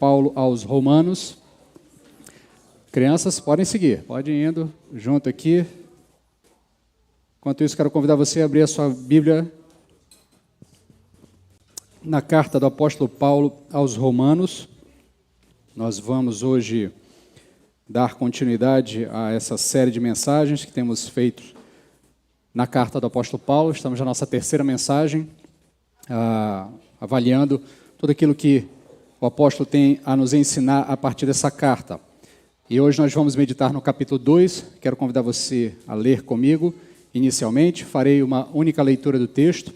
Paulo aos Romanos. Crianças, podem seguir, podem ir indo junto aqui. Enquanto isso, quero convidar você a abrir a sua Bíblia na carta do apóstolo Paulo aos Romanos. Nós vamos hoje dar continuidade a essa série de mensagens que temos feito na carta do apóstolo Paulo. Estamos na nossa terceira mensagem, avaliando tudo aquilo que o apóstolo tem a nos ensinar a partir dessa carta. E hoje nós vamos meditar no capítulo 2. Quero convidar você a ler comigo. Inicialmente, farei uma única leitura do texto.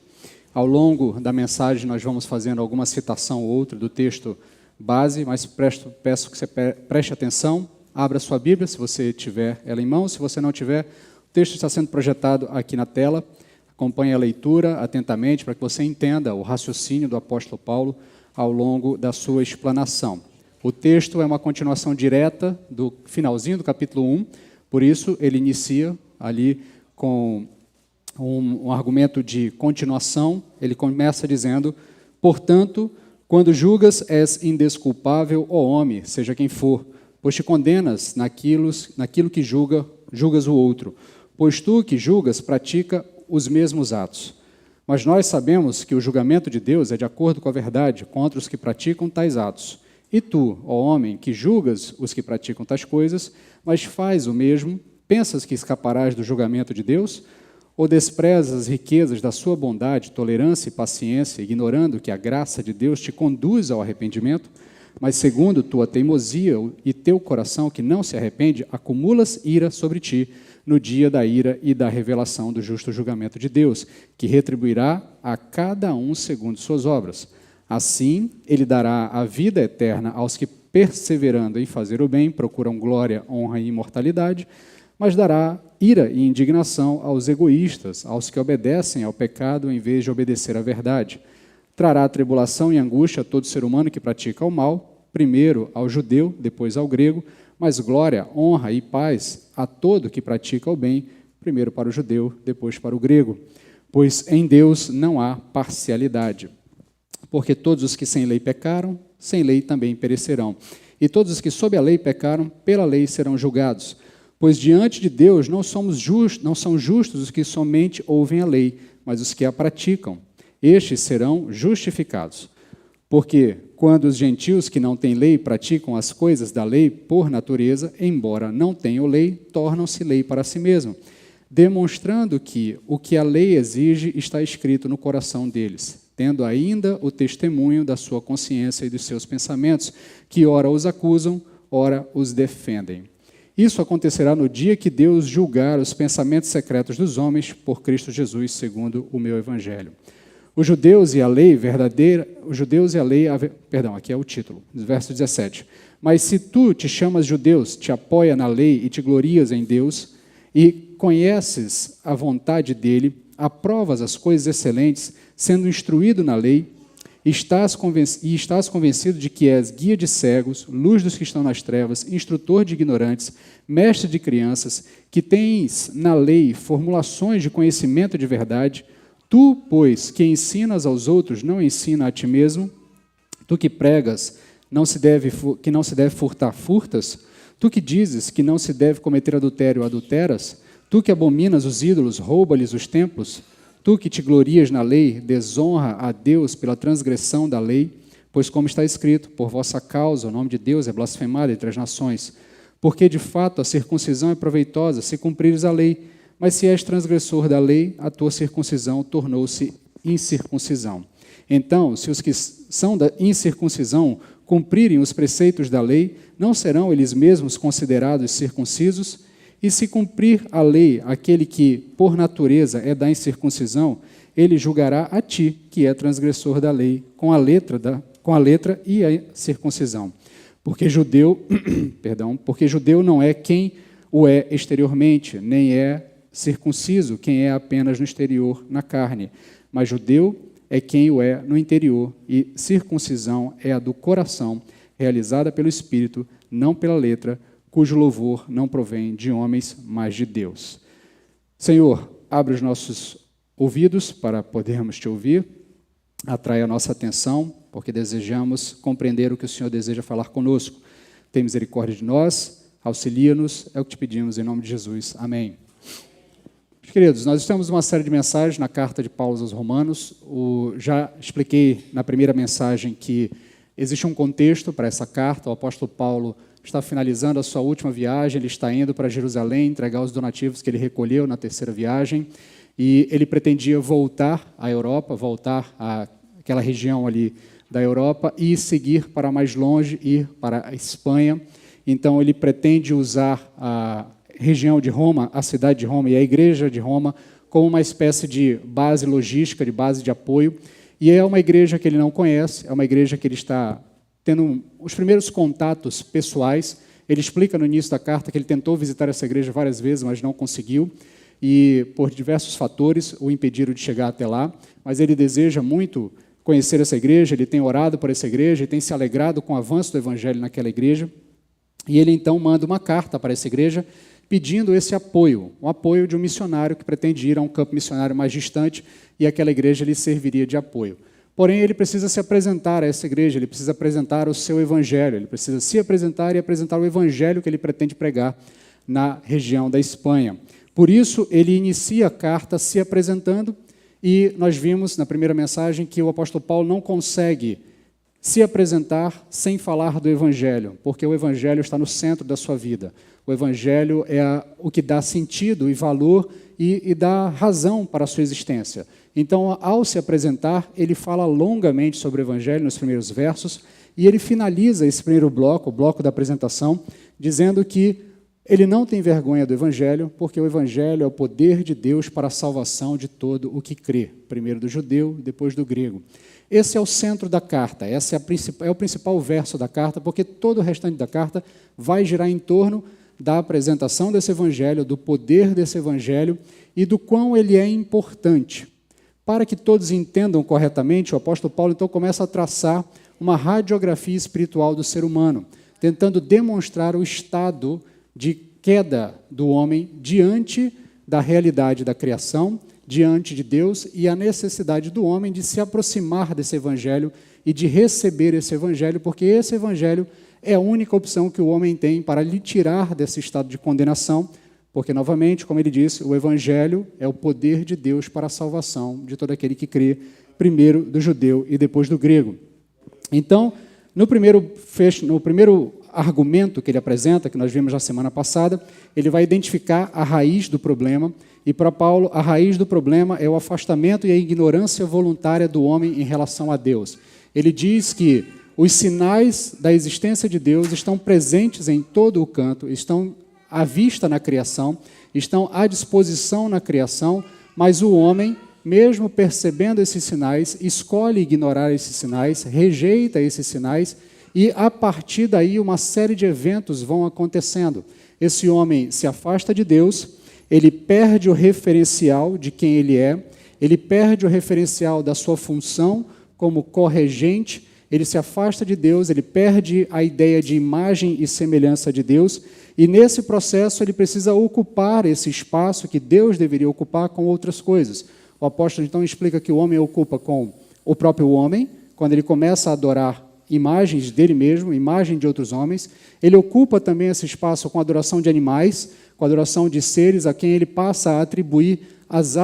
Ao longo da mensagem, nós vamos fazendo alguma citação ou outra do texto base, mas peço que você preste atenção. Abra sua Bíblia, se você tiver ela em mãos. Se você não tiver, o texto está sendo projetado aqui na tela. Acompanhe a leitura atentamente para que você entenda o raciocínio do apóstolo Paulo ao longo da sua explanação. O texto é uma continuação direta do finalzinho do capítulo 1, por isso ele inicia ali com um argumento de continuação. Ele começa dizendo: portanto, quando julgas, és indesculpável, ó homem, seja quem for, pois te condenas naquilo que julgas o outro, pois tu que julgas pratica os mesmos atos. Mas nós sabemos que o julgamento de Deus é de acordo com a verdade contra os que praticam tais atos. E tu, ó homem, que julgas os que praticam tais coisas, mas faz o mesmo, pensas que escaparás do julgamento de Deus? Ou desprezas as riquezas da sua bondade, tolerância e paciência, ignorando que a graça de Deus te conduz ao arrependimento? Mas segundo tua teimosia e teu coração que não se arrepende, acumulas ira sobre ti no dia da ira e da revelação do justo julgamento de Deus, que retribuirá a cada um segundo suas obras. Assim, ele dará a vida eterna aos que, perseverando em fazer o bem, procuram glória, honra e imortalidade, mas dará ira e indignação aos egoístas, aos que obedecem ao pecado em vez de obedecer à verdade. Trará tribulação e angústia a todo ser humano que pratica o mal, primeiro ao judeu, depois ao grego, mas glória, honra e paz a todo que pratica o bem, primeiro para o judeu, depois para o grego. Pois em Deus não há parcialidade. Porque todos os que sem lei pecaram, sem lei também perecerão. E todos os que sob a lei pecaram, pela lei serão julgados. Pois diante de Deus não são justos os que somente ouvem a lei, mas os que a praticam. Estes serão justificados. Porque quando os gentios que não têm lei praticam as coisas da lei por natureza, embora não tenham lei, tornam-se lei para si mesmo, demonstrando que o que a lei exige está escrito no coração deles, tendo ainda o testemunho da sua consciência e dos seus pensamentos, que ora os acusam, ora os defendem. Isso acontecerá no dia que Deus julgar os pensamentos secretos dos homens por Cristo Jesus, segundo o meu evangelho. Os judeus e a lei verdadeira, aqui é o título, verso 17. Mas se tu te chamas judeus, te apoia na lei e te glorias em Deus, e conheces a vontade dele, aprovas as coisas excelentes, sendo instruído na lei, e estás convencido de que és guia de cegos, luz dos que estão nas trevas, instrutor de ignorantes, mestre de crianças, que tens na lei formulações de conhecimento de verdade. Tu, pois, que ensinas aos outros, não ensina a ti mesmo. Tu que pregas que não se deve furtar, furtas. Tu que dizes que não se deve cometer adultério, adulteras. Tu que abominas os ídolos, rouba-lhes os templos. Tu que te glorias na lei, desonra a Deus pela transgressão da lei. Pois como está escrito, por vossa causa o nome de Deus é blasfemado entre as nações. Porque de fato a circuncisão é proveitosa se cumprires a lei. Mas se és transgressor da lei, a tua circuncisão tornou-se incircuncisão. Então, se os que são da incircuncisão cumprirem os preceitos da lei, não serão eles mesmos considerados circuncisos? E se cumprir a lei aquele que, por natureza, é da incircuncisão, ele julgará a ti, que é transgressor da lei, com a letra e a circuncisão. Porque judeu não é quem o é exteriormente, nem é circunciso quem é apenas no exterior, na carne, mas judeu é quem o é no interior, e circuncisão é a do coração, realizada pelo Espírito, não pela letra, cujo louvor não provém de homens, mas de Deus. Senhor, abre os nossos ouvidos para podermos te ouvir, atrai a nossa atenção, porque desejamos compreender o que o Senhor deseja falar conosco. Tem misericórdia de nós, auxilia-nos, é o que te pedimos em nome de Jesus. Amém. Queridos, nós temos uma série de mensagens na carta de Paulo aos Romanos. Já expliquei na primeira mensagem que existe um contexto para essa carta. O apóstolo Paulo está finalizando a sua última viagem, ele está indo para Jerusalém entregar os donativos que ele recolheu na terceira viagem, e ele pretendia voltar à Europa, voltar àquela região ali da Europa e seguir para mais longe, ir para a Espanha. Então ele pretende usar a região de Roma, a cidade de Roma e a igreja de Roma como uma espécie de base logística, de base de apoio. E é uma igreja que ele não conhece, é uma igreja que ele está tendo os primeiros contatos pessoais. Ele explica no início da carta que ele tentou visitar essa igreja várias vezes, mas não conseguiu, e por diversos fatores o impediram de chegar até lá. Mas ele deseja muito conhecer essa igreja, ele tem orado por essa igreja, e tem se alegrado com o avanço do evangelho naquela igreja. E ele então manda uma carta para essa igreja, pedindo esse apoio, o apoio de um missionário que pretende ir a um campo missionário mais distante, e aquela igreja lhe serviria de apoio. Porém, ele precisa se apresentar a essa igreja, ele precisa apresentar o seu evangelho, ele precisa se apresentar e apresentar o evangelho que ele pretende pregar na região da Espanha. Por isso, ele inicia a carta se apresentando, e nós vimos na primeira mensagem que o apóstolo Paulo não consegue se apresentar sem falar do evangelho, porque o evangelho está no centro da sua vida. O evangelho é o que dá sentido e valor e dá razão para a sua existência. Então, ao se apresentar, ele fala longamente sobre o evangelho nos primeiros versos, e ele finaliza esse primeiro bloco, o bloco da apresentação, dizendo que ele não tem vergonha do evangelho, porque o evangelho é o poder de Deus para a salvação de todo o que crê, primeiro do judeu, depois do grego. Esse é o centro da carta, esse é o principal verso da carta, porque todo o restante da carta vai girar em torno da apresentação desse evangelho, do poder desse evangelho e do quão ele é importante. Para que todos entendam corretamente, o apóstolo Paulo então começa a traçar uma radiografia espiritual do ser humano, tentando demonstrar o estado de queda do homem diante da realidade da criação, diante de Deus, e a necessidade do homem de se aproximar desse evangelho e de receber esse evangelho, porque esse evangelho é a única opção que o homem tem para lhe tirar desse estado de condenação, porque, novamente, como ele disse, o evangelho é o poder de Deus para a salvação de todo aquele que crê, primeiro do judeu e depois do grego. Então, no primeiro argumento que ele apresenta, que nós vimos na semana passada, ele vai identificar a raiz do problema, e para Paulo, a raiz do problema é o afastamento e a ignorância voluntária do homem em relação a Deus. Ele diz que os sinais da existência de Deus estão presentes em todo o canto, estão à vista na criação, estão à disposição na criação, mas o homem, mesmo percebendo esses sinais, escolhe ignorar esses sinais, rejeita esses sinais, e a partir daí uma série de eventos vão acontecendo. Esse homem se afasta de Deus, ele perde o referencial de quem ele é, ele perde o referencial da sua função como corregente, ele se afasta de Deus, ele perde a ideia de imagem e semelhança de Deus, e nesse processo ele precisa ocupar esse espaço que Deus deveria ocupar com outras coisas. O apóstolo então explica que o homem ocupa com o próprio homem, quando ele começa a adorar imagens dele mesmo, imagem de outros homens. Ele ocupa também esse espaço com a adoração de animais, com a adoração de seres a quem ele passa a atribuir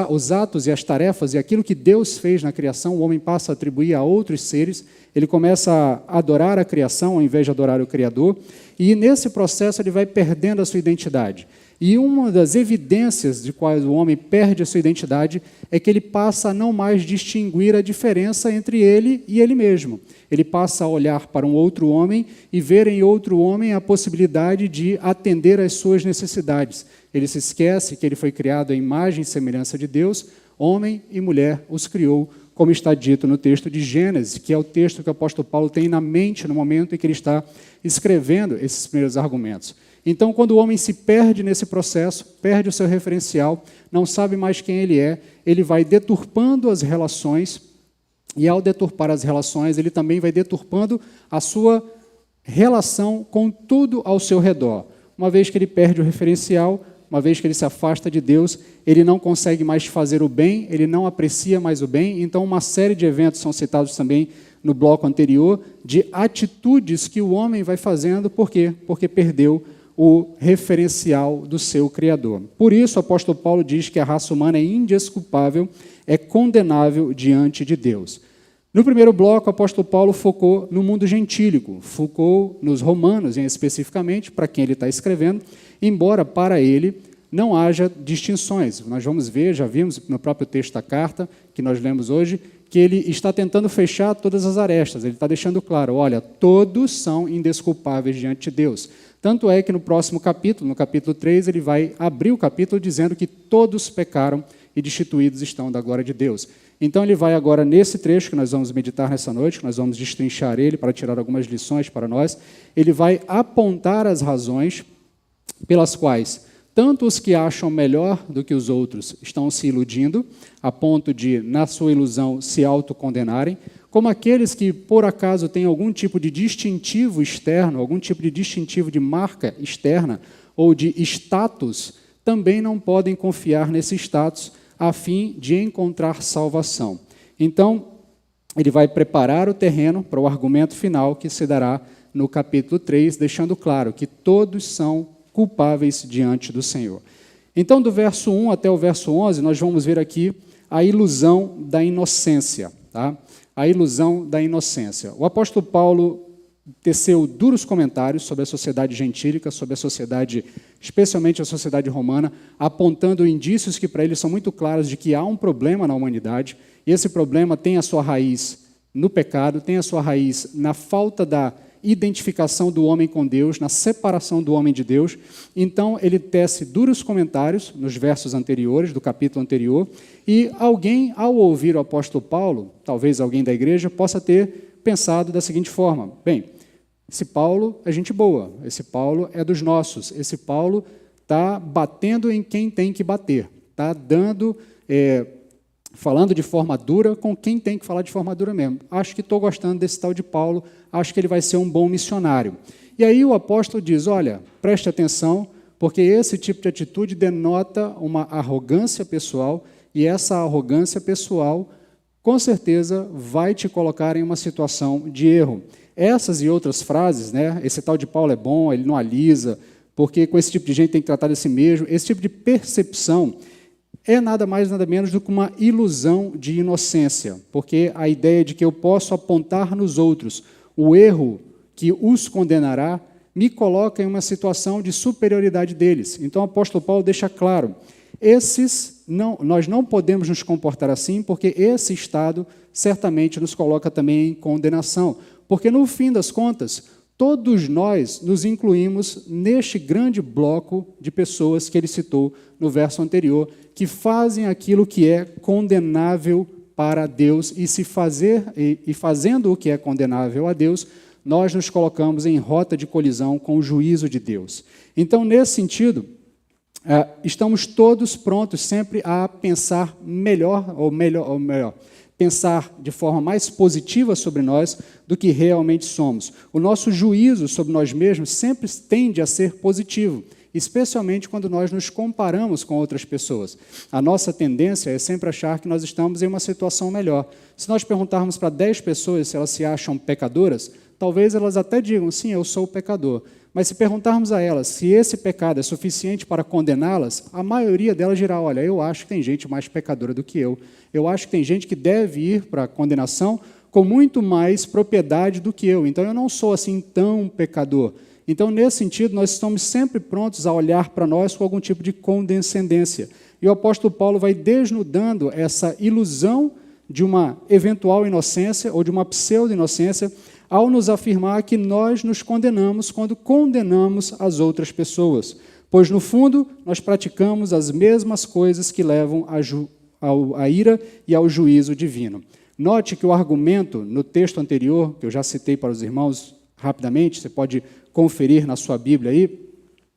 os atos e as tarefas e aquilo que Deus fez na criação, o homem passa a atribuir a outros seres, ele começa a adorar a criação ao invés de adorar o Criador, e nesse processo ele vai perdendo a sua identidade. E uma das evidências de quais o homem perde a sua identidade é que ele passa a não mais distinguir a diferença entre ele e ele mesmo. Ele passa a olhar para um outro homem e ver em outro homem a possibilidade de atender às suas necessidades. Ele se esquece que ele foi criado à imagem e semelhança de Deus, homem e mulher os criou, como está dito no texto de Gênesis, que é o texto que o apóstolo Paulo tem na mente no momento em que ele está escrevendo esses primeiros argumentos. Então, quando o homem se perde nesse processo, perde o seu referencial, não sabe mais quem ele é, ele vai deturpando as relações, e ao deturpar as relações, ele também vai deturpando a sua relação com tudo ao seu redor. Uma vez que ele perde o referencial, uma vez que ele se afasta de Deus, ele não consegue mais fazer o bem, ele não aprecia mais o bem, então uma série de eventos são citados também no bloco anterior, de atitudes que o homem vai fazendo, por quê? Porque perdeu o referencial do seu Criador. Por isso, o apóstolo Paulo diz que a raça humana é indesculpável, é condenável diante de Deus. No primeiro bloco, o apóstolo Paulo focou no mundo gentílico, focou nos romanos, especificamente, para quem ele está escrevendo, embora para ele não haja distinções. Nós vamos ver, já vimos no próprio texto da carta, que nós lemos hoje, que ele está tentando fechar todas as arestas. Ele está deixando claro, olha, todos são indesculpáveis diante de Deus. Tanto é que no próximo capítulo, no capítulo 3, ele vai abrir o capítulo dizendo que todos pecaram e destituídos estão da glória de Deus. Então ele vai agora nesse trecho que nós vamos meditar nessa noite, que nós vamos destrinchar ele para tirar algumas lições para nós, ele vai apontar as razões pelas quais tanto os que acham melhor do que os outros estão se iludindo, a ponto de, na sua ilusão, se autocondenarem, como aqueles que, por acaso, têm algum tipo de distintivo externo, algum tipo de distintivo de marca externa ou de status, também não podem confiar nesse status a fim de encontrar salvação. Então, ele vai preparar o terreno para o argumento final que se dará no capítulo 3, deixando claro que todos são culpáveis diante do Senhor. Então, do verso 1 até o verso 11, nós vamos ver aqui a ilusão da inocência. Tá? A ilusão da inocência. O apóstolo Paulo teceu duros comentários sobre a sociedade gentílica, sobre a sociedade, especialmente a sociedade romana, apontando indícios que para ele são muito claros de que há um problema na humanidade, e esse problema tem a sua raiz no pecado, tem a sua raiz na falta da identificação do homem com Deus, na separação do homem de Deus. Então, ele tece duros comentários nos versos anteriores, do capítulo anterior, e alguém, ao ouvir o apóstolo Paulo, talvez alguém da igreja, possa ter pensado da seguinte forma: bem, esse Paulo é gente boa, esse Paulo é dos nossos, esse Paulo está batendo em quem tem que bater, está falando de forma dura com quem tem que falar de forma dura mesmo. Acho que estou gostando desse tal de Paulo, acho que ele vai ser um bom missionário. E aí o apóstolo diz, olha, preste atenção, porque esse tipo de atitude denota uma arrogância pessoal, e essa arrogância pessoal, com certeza, vai te colocar em uma situação de erro. Essas e outras frases, né, esse tal de Paulo é bom, ele não alisa, porque com esse tipo de gente tem que tratar de si mesmo, esse tipo de percepção é nada mais, nada menos do que uma ilusão de inocência, porque a ideia de que eu posso apontar nos outros o erro que os condenará me coloca em uma situação de superioridade deles. Então o apóstolo Paulo deixa claro, nós não podemos nos comportar assim, porque esse estado certamente nos coloca também em condenação, porque no fim das contas, todos nós nos incluímos neste grande bloco de pessoas que ele citou no verso anterior, que fazem aquilo que é condenável para Deus, e fazendo o que é condenável a Deus, nós nos colocamos em rota de colisão com o juízo de Deus. Então, nesse sentido, estamos todos prontos sempre a pensar melhor, pensar de forma mais positiva sobre nós do que realmente somos. O nosso juízo sobre nós mesmos sempre tende a ser positivo, especialmente quando nós nos comparamos com outras pessoas. A nossa tendência é sempre achar que nós estamos em uma situação melhor. Se nós perguntarmos para 10 pessoas se elas se acham pecadoras, talvez elas até digam, sim, eu sou pecador. Mas se perguntarmos a elas se esse pecado é suficiente para condená-las, a maioria delas dirá, olha, eu acho que tem gente mais pecadora do que eu. Eu acho que tem gente que deve ir para a condenação com muito mais propriedade do que eu. Então, eu não sou assim tão pecador. Então, nesse sentido, nós estamos sempre prontos a olhar para nós com algum tipo de condescendência. E o apóstolo Paulo vai desnudando essa ilusão de uma eventual inocência ou de uma pseudo-inocência ao nos afirmar que nós nos condenamos quando condenamos as outras pessoas. Pois, no fundo, nós praticamos as mesmas coisas que levam à ira e ao juízo divino. Note que o argumento no texto anterior, que eu já citei para os irmãos rapidamente, você pode conferir na sua Bíblia aí,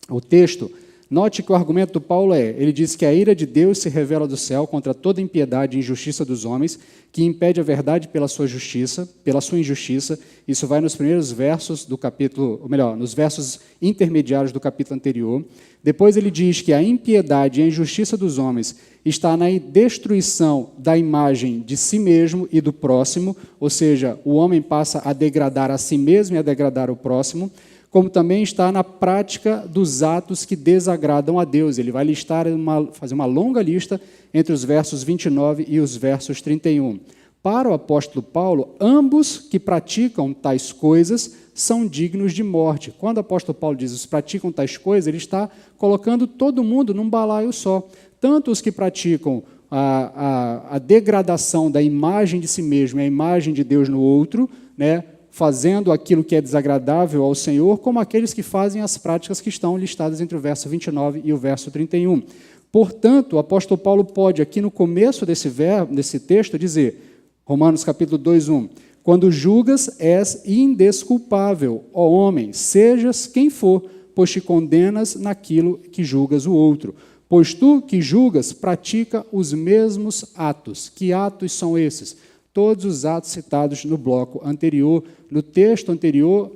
o texto, Note que o argumento do Paulo ele diz que a ira de Deus se revela do céu contra toda impiedade e injustiça dos homens, que impede a verdade pela sua justiça, pela sua injustiça. Isso vai nos primeiros versos do capítulo, ou melhor, nos versos intermediários do capítulo anterior. Depois ele diz que a impiedade e a injustiça dos homens está na destruição da imagem de si mesmo e do próximo, ou seja, o homem passa a degradar a si mesmo e a degradar o próximo, como também está na prática dos atos que desagradam a Deus. Ele vai listar, fazer uma longa lista entre os versos 29 e os versos 31. Para o apóstolo Paulo, ambos que praticam tais coisas são dignos de morte. Quando o apóstolo Paulo diz os praticam tais coisas, ele está colocando todo mundo num balaio só. Tanto os que praticam a degradação da imagem de si mesmo e a imagem de Deus no outro, né, fazendo aquilo que é desagradável ao Senhor, como aqueles que fazem as práticas que estão listadas entre o verso 29 e o verso 31. Portanto, o apóstolo Paulo pode, aqui no começo desse texto, dizer, Romanos capítulo 2, 1, quando julgas, és indesculpável, ó homem, sejas quem for, pois te condenas naquilo que julgas o outro. Pois tu que julgas, pratica os mesmos atos. Que atos são esses? Todos os atos citados no bloco anterior, no texto anterior,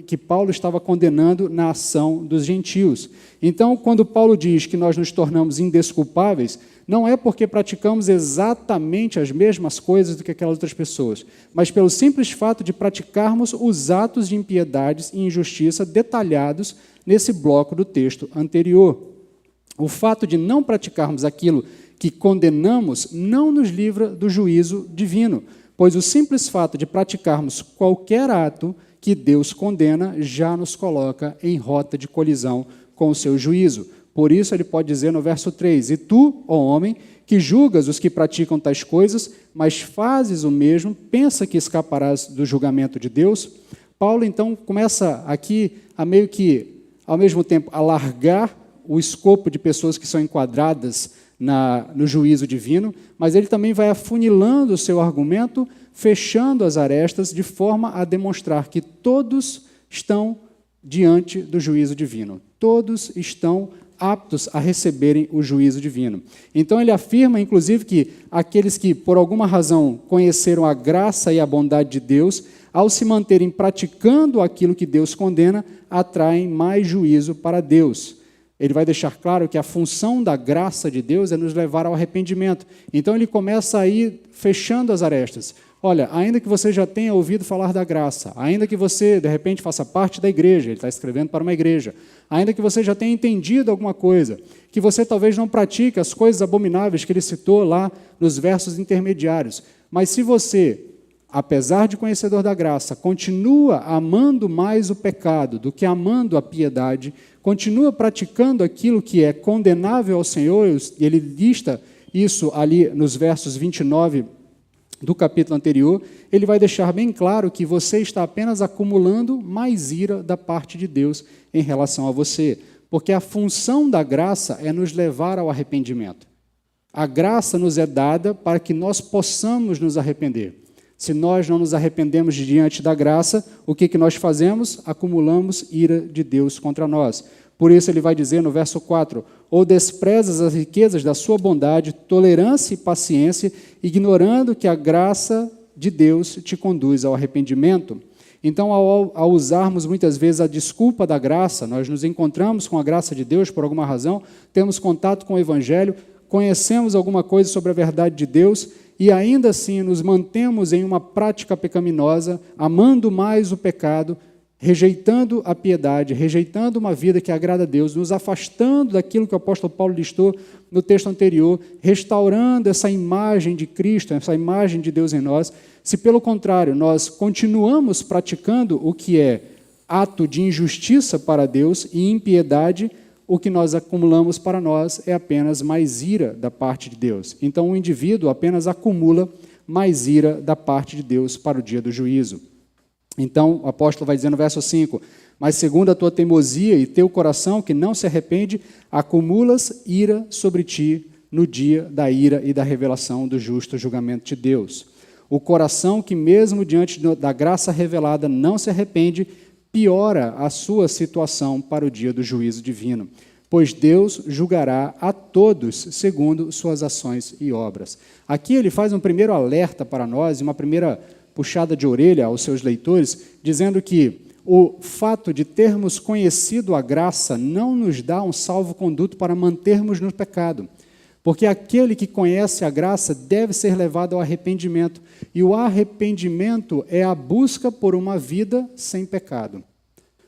que Paulo estava condenando na ação dos gentios. Então, quando Paulo diz que nós nos tornamos indesculpáveis, não é porque praticamos exatamente as mesmas coisas do que aquelas outras pessoas, mas pelo simples fato de praticarmos os atos de impiedades e injustiça detalhados nesse bloco do texto anterior. O fato de não praticarmos aquilo que condenamos não nos livra do juízo divino, pois o simples fato de praticarmos qualquer ato que Deus condena já nos coloca em rota de colisão com o seu juízo. Por isso ele pode dizer no verso 3, e tu, ó homem, que julgas os que praticam tais coisas, mas fazes o mesmo, pensa que escaparás do julgamento de Deus? Paulo, então, começa aqui a meio que, ao mesmo tempo, alargar o escopo de pessoas que são enquadradas no juízo divino, mas ele também vai afunilando o seu argumento, fechando as arestas, de forma a demonstrar que todos estão diante do juízo divino. Todos estão aptos a receberem o juízo divino. Então ele afirma, inclusive, que aqueles que, por alguma razão, conheceram a graça e a bondade de Deus, ao se manterem praticando aquilo que Deus condena, atraem mais juízo para Deus. Ele vai deixar claro que a função da graça de Deus é nos levar ao arrependimento. Então ele começa a ir fechando as arestas. Olha, ainda que você já tenha ouvido falar da graça, ainda que você, de repente, faça parte da igreja, ele está escrevendo para uma igreja, ainda que você já tenha entendido alguma coisa, que você talvez não pratique as coisas abomináveis que ele citou lá nos versos intermediários, mas se você, apesar de conhecedor da graça, continua amando mais o pecado do que amando a piedade, continua praticando aquilo que é condenável ao Senhor, e ele lista isso ali nos versos 29 do capítulo anterior, ele vai deixar bem claro que você está apenas acumulando mais ira da parte de Deus em relação a você, porque a função da graça é nos levar ao arrependimento. A graça nos é dada para que nós possamos nos arrepender. Se nós não nos arrependemos diante da graça, o que nós fazemos? Acumulamos ira de Deus contra nós. Por isso ele vai dizer no verso 4, ou desprezas as riquezas da sua bondade, tolerância e paciência, ignorando que a graça de Deus te conduz ao arrependimento. Então, ao usarmos muitas vezes a desculpa da graça, nós nos encontramos com a graça de Deus por alguma razão, temos contato com o Evangelho, conhecemos alguma coisa sobre a verdade de Deus, e ainda assim nos mantemos em uma prática pecaminosa, amando mais o pecado, rejeitando a piedade, rejeitando uma vida que agrada a Deus, nos afastando daquilo que o apóstolo Paulo listou no texto anterior, restaurando essa imagem de Cristo, essa imagem de Deus em nós. Se, pelo contrário, nós continuamos praticando o que é ato de injustiça para Deus e impiedade, o que nós acumulamos para nós é apenas mais ira da parte de Deus. Então, o indivíduo apenas acumula mais ira da parte de Deus para o dia do juízo. Então, o apóstolo vai dizer no verso 5, mas segundo a tua teimosia e teu coração, que não se arrepende, acumulas ira sobre ti no dia da ira e da revelação do justo julgamento de Deus. O coração que mesmo diante da graça revelada não se arrepende, piora a sua situação para o dia do juízo divino. pois Deus julgará a todos segundo suas ações e obras. Aqui ele faz um primeiro alerta para nós, uma primeira puxada de orelha aos seus leitores, dizendo que o fato de termos conhecido a graça não nos dá um salvo-conduto para mantermos no pecado. Porque aquele que conhece a graça deve ser levado ao arrependimento. E o arrependimento é a busca por uma vida sem pecado.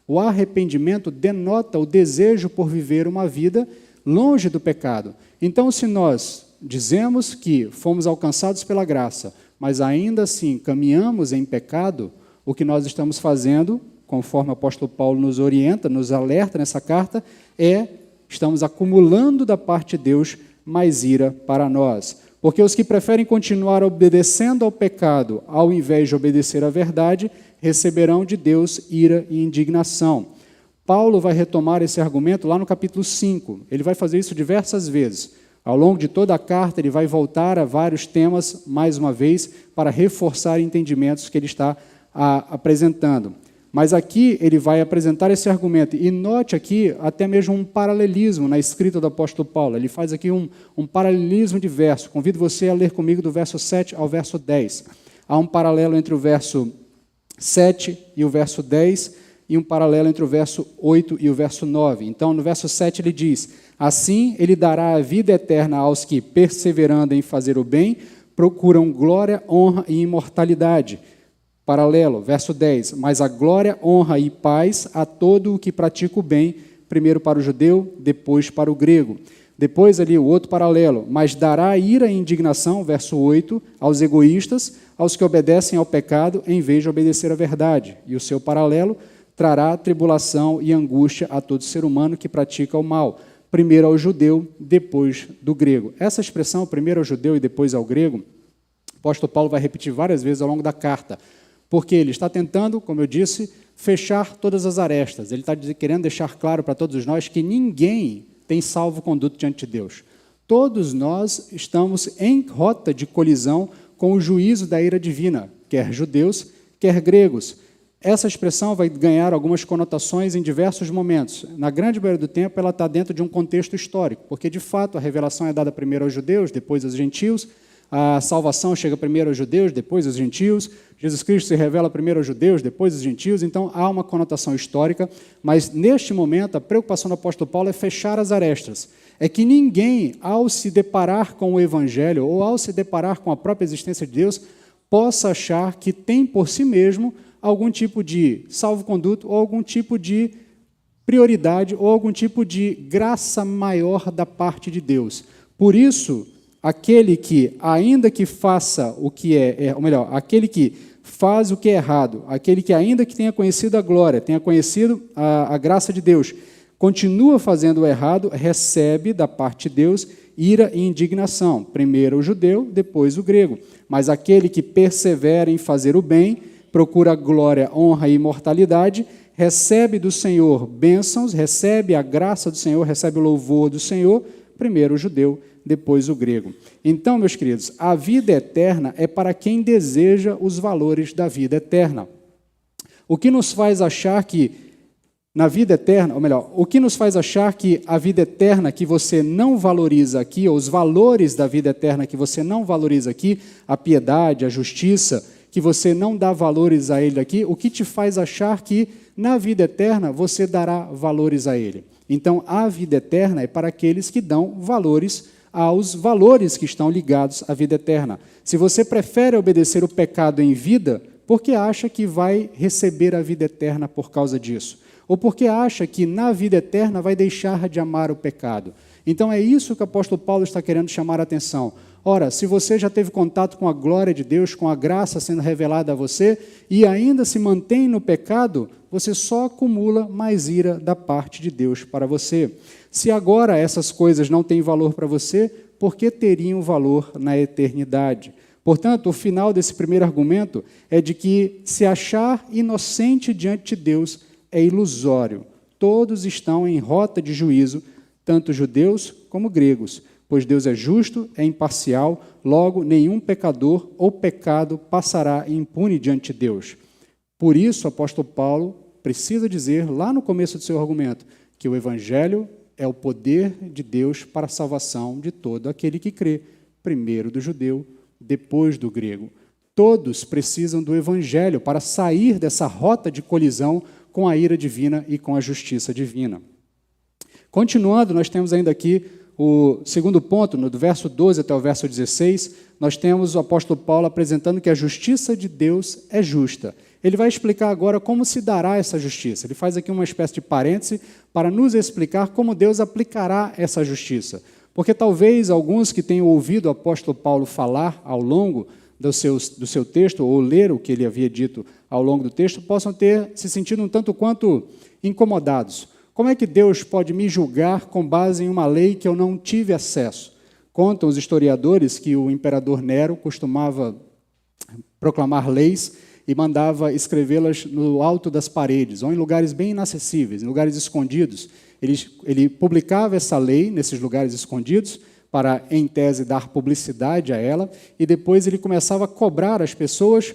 O arrependimento denota o desejo por viver uma vida longe do pecado. Então, se nós dizemos que fomos alcançados pela graça, mas ainda assim caminhamos em pecado, o que nós estamos fazendo, conforme o apóstolo Paulo nos orienta, nos alerta nessa carta, estamos acumulando da parte de Deus mais ira para nós. Porque os que preferem continuar obedecendo ao pecado, ao invés de obedecer à verdade, receberão de Deus ira e indignação. Paulo vai retomar esse argumento lá no capítulo 5. Ele vai fazer isso diversas vezes. Ao longo de toda a carta, ele vai voltar a vários temas, mais uma vez, para reforçar entendimentos que ele está apresentando. Mas aqui ele vai apresentar esse argumento. E note aqui até mesmo um paralelismo na escrita do apóstolo Paulo. Ele faz aqui um paralelismo de verso. Convido você a ler comigo do verso 7 ao verso 10. Há um paralelo entre o verso 7 e o verso 10, e um paralelo entre o verso 8 e o verso 9. Então, no verso 7 ele diz: assim ele dará a vida eterna aos que, perseverando em fazer o bem, procuram glória, honra e imortalidade. Paralelo, verso 10, mas a glória, honra e paz a todo o que pratica o bem, primeiro para o judeu, depois para o grego. Depois ali o outro paralelo, mas dará ira e indignação, verso 8, aos egoístas, aos que obedecem ao pecado, em vez de obedecer à verdade. E o seu paralelo, trará tribulação e angústia a todo ser humano que pratica o mal, primeiro ao judeu, depois do grego. Essa expressão, primeiro ao judeu e depois ao grego, o apóstolo Paulo vai repetir várias vezes ao longo da carta, porque ele está tentando, como eu disse, fechar todas as arestas. Ele está querendo deixar claro para todos nós que ninguém tem salvo-conduto diante de Deus. Todos nós estamos em rota de colisão com o juízo da ira divina, quer judeus, quer gregos. Essa expressão vai ganhar algumas conotações em diversos momentos. Na grande maioria do tempo, ela está dentro de um contexto histórico, porque, de fato, a revelação é dada primeiro aos judeus, depois aos gentios. A salvação chega primeiro aos judeus, depois aos gentios. Jesus Cristo se revela primeiro aos judeus, depois aos gentios. Então, há uma conotação histórica, mas, neste momento, a preocupação do apóstolo Paulo é fechar as arestas. É que ninguém, ao se deparar com o Evangelho ou ao se deparar com a própria existência de Deus, possa achar que tem por si mesmo algum tipo de salvo-conduto ou algum tipo de prioridade ou algum tipo de graça maior da parte de Deus. Por isso, aquele que, ainda que faça o que ou melhor, aquele que faz o que é errado, aquele que ainda que tenha conhecido a glória, tenha conhecido a graça de Deus, continua fazendo o errado, recebe da parte de Deus ira e indignação. Primeiro o judeu, depois o grego. Mas aquele que persevera em fazer o bem, procura glória, honra e imortalidade, recebe do Senhor bênçãos, recebe a graça do Senhor, recebe o louvor do Senhor, primeiro o judeu, depois o grego. Então, meus queridos, a vida eterna é para quem deseja os valores da vida eterna. O que nos faz achar que na vida eterna, ou melhor, o que nos faz achar que a vida eterna que você não valoriza aqui, ou os valores da vida eterna que você não valoriza aqui, a piedade, a justiça, que você não dá valores a ele aqui, o que te faz achar que na vida eterna você dará valores a ele? Então, a vida eterna é para aqueles que dão valores aos valores que estão ligados à vida eterna. Se você prefere obedecer o pecado em vida, porque acha que vai receber a vida eterna por causa disso, ou porque acha que na vida eterna vai deixar de amar o pecado. Então é isso que o apóstolo Paulo está querendo chamar a atenção. Ora, se você já teve contato com a glória de Deus, com a graça sendo revelada a você, e ainda se mantém no pecado, você só acumula mais ira da parte de Deus para você. Se agora essas coisas não têm valor para você, por que teriam valor na eternidade? Portanto, o final desse primeiro argumento é de que se achar inocente diante de Deus é ilusório. Todos estão em rota de juízo, tanto judeus como gregos, pois Deus é justo, é imparcial, logo nenhum pecador ou pecado passará impune diante de Deus. Por isso, o apóstolo Paulo precisa dizer, lá no começo do seu argumento, que o Evangelho é o poder de Deus para a salvação de todo aquele que crê, primeiro do judeu, depois do grego. Todos precisam do Evangelho para sair dessa rota de colisão com a ira divina e com a justiça divina. Continuando, nós temos ainda aqui o segundo ponto, do verso 12 até o verso 16, nós temos o apóstolo Paulo apresentando que a justiça de Deus é justa. Ele vai explicar agora como se dará essa justiça. Ele faz aqui uma espécie de parêntese para nos explicar como Deus aplicará essa justiça. Porque talvez alguns que tenham ouvido o apóstolo Paulo falar ao longo do seu texto, ou ler o que ele havia dito ao longo do texto, possam ter se sentido um tanto quanto incomodados. Como é que Deus pode me julgar com base em uma lei que eu não tive acesso? Contam os historiadores que o imperador Nero costumava proclamar leis e mandava escrevê-las no alto das paredes, ou em lugares bem inacessíveis, em lugares escondidos. Ele publicava essa lei nesses lugares escondidos, para, em tese, dar publicidade a ela, e depois ele começava a cobrar as pessoas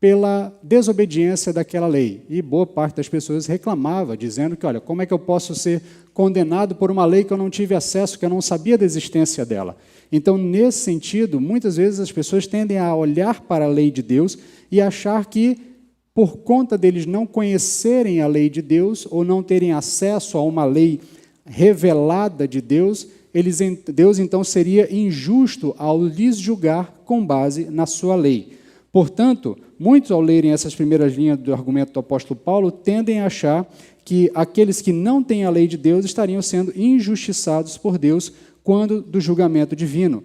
pela desobediência daquela lei. E boa parte das pessoas reclamava, dizendo que, olha, como é que eu posso ser condenado por uma lei que eu não tive acesso, que eu não sabia da existência dela? Então, nesse sentido, muitas vezes as pessoas tendem a olhar para a lei de Deus e achar que, por conta deles não conhecerem a lei de Deus, ou não terem acesso a uma lei revelada de Deus, Deus então seria injusto ao lhes julgar com base na sua lei. Portanto, muitos ao lerem essas primeiras linhas do argumento do apóstolo Paulo, tendem a achar que aqueles que não têm a lei de Deus estariam sendo injustiçados por Deus quando do julgamento divino.